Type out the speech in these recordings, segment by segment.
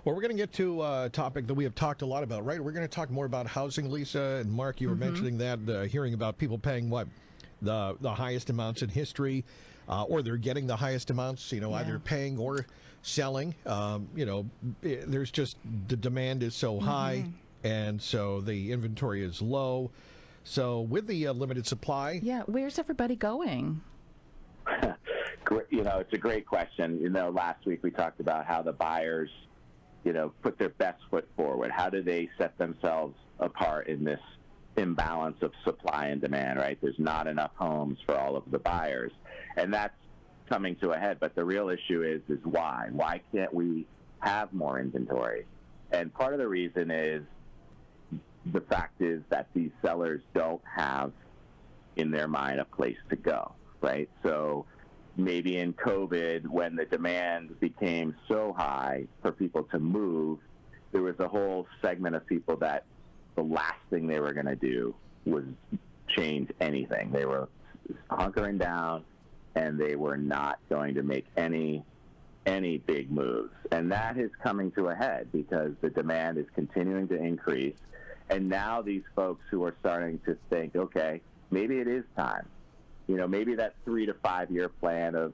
Well, we're going to get to a topic that we have talked a lot about, right? We're going to talk more about housing, Lisa. And Mark, you were mentioning that, hearing about people paying what? The highest amounts in history, or they're getting the highest amounts, either paying or selling. There's just the demand is so high, and so the inventory is low. So with the limited supply. Yeah, where's everybody going? It's a great question. Last week we talked about how the buyers, put their best foot forward. How do they set themselves apart in this imbalance of supply and demand, right? There's not enough homes for all of the buyers. And that's coming to a head. But the real issue is why? Why can't we have more inventory? And part of the reason is the fact is that these sellers don't have in their mind a place to go, right? So maybe in COVID, when the demand became so high for people to move, there was a whole segment of people that the last thing they were going to do was change anything. They were hunkering down, and they were not going to make any big moves. And that is coming to a head because the demand is continuing to increase. And now these folks who are starting to think, okay, maybe it is time. Maybe that 3 to 5 year plan of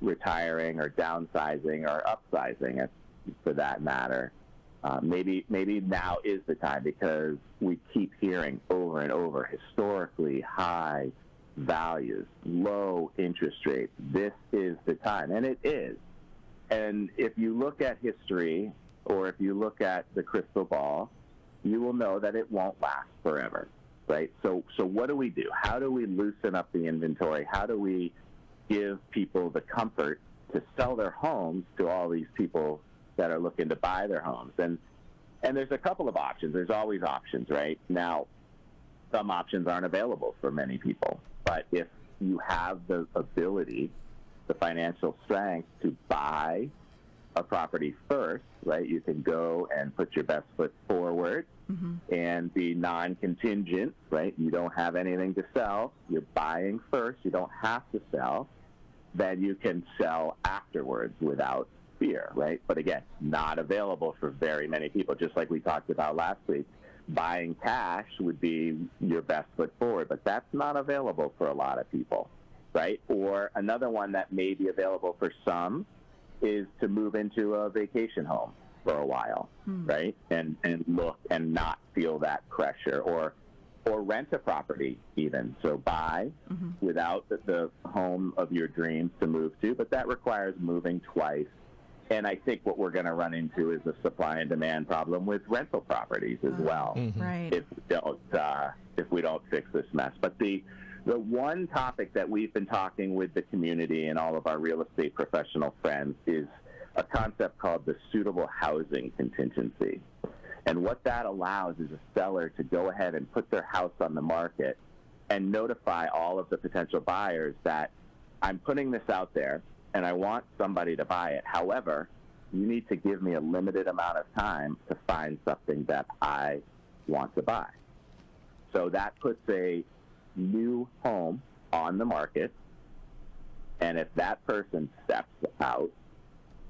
retiring or downsizing or upsizing, for that matter, maybe now is the time, because we keep hearing over and over historically high values, low interest rates. This is the time, and it is. And if you look at history, or if you look at the crystal ball, you will know that it won't last forever, right? So what do we do? How do we loosen up the inventory? How do we give people the comfort to sell their homes to all these people that are looking to buy their homes? And there's a couple of options. There's always options, right? Now, some options aren't available for many people. But if you have the ability, the financial strength to buy a property first, right, you can go and put your best foot forward and be non-contingent, right? You don't have anything to sell. You're buying first. You don't have to sell. Then you can sell afterwards without fear, right? But again, not available for very many people. Just like we talked about last week, buying cash would be your best foot forward, but that's not available for a lot of people, right? Or another one that may be available for some is to move into a vacation home for a while, right? And look and not feel that pressure, or rent a property even. So buy without the home of your dreams to move to, but that requires moving twice. And I think what we're going to run into is a supply and demand problem with rental properties as well, right? If we don't fix this mess. But the one topic that we've been talking with the community and all of our real estate professional friends is a concept called the suitable housing contingency. And what that allows is a seller to go ahead and put their house on the market and notify all of the potential buyers that I'm putting this out there and I want somebody to buy it. However, you need to give me a limited amount of time to find something that I want to buy. So that puts a new home on the market, and if that person steps out,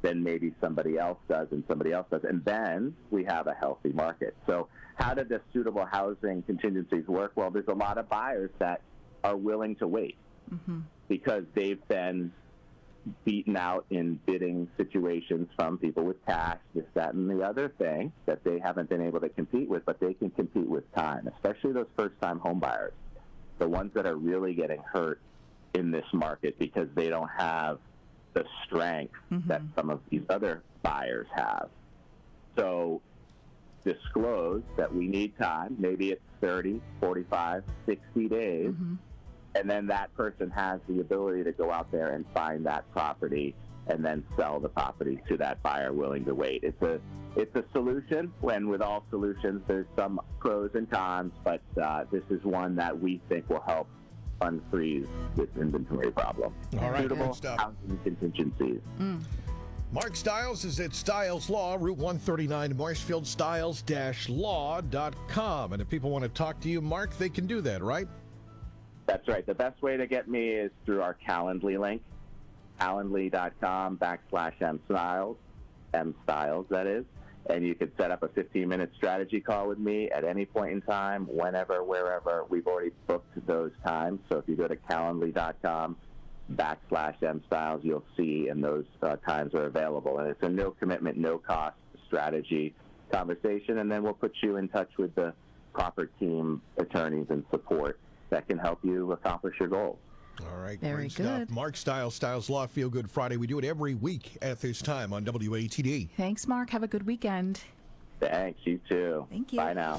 then maybe somebody else does, and somebody else does, and then we have a healthy market. So how do the suitable housing contingencies work? Well, there's a lot of buyers that are willing to wait because they've been beaten out in bidding situations from people with cash, this, that, and the other thing that they haven't been able to compete with, but they can compete with time, especially those first-time home buyers, the ones that are really getting hurt in this market because they don't have the strength that some of these other buyers have. So disclose that we need time. Maybe it's 30, 45, 60 days. And then that person has the ability to go out there and find that property and then sell the property to that buyer willing to wait. It's a solution. When with all solutions, there's some pros and cons, but this is one that we think will help unfreeze this inventory problem. All right, Suitable good stuff. housing contingencies. Mark Stiles is at Stiles Law, Route 139, Marshfield, stiles-law.com. And if people want to talk to you, Mark, they can do that, right? That's right. The best way to get me is through our Calendly link, calendly.com/mstiles. Stiles, that is. And you could set up a 15-minute strategy call with me at any point in time, whenever, wherever. We've already booked those times. So if you go to calendly.com/mstiles, you'll see, and those times are available. And it's a no commitment, no cost strategy conversation. And then we'll put you in touch with the proper team, attorneys, and support that can help you accomplish your goals. All right, Very great stuff. good. Mark Stiles, Stiles Law Feel Good Friday. We do it every week at this time on WATD. Thanks, Mark. Have a good weekend. Thanks, you too. Thank you. Bye now.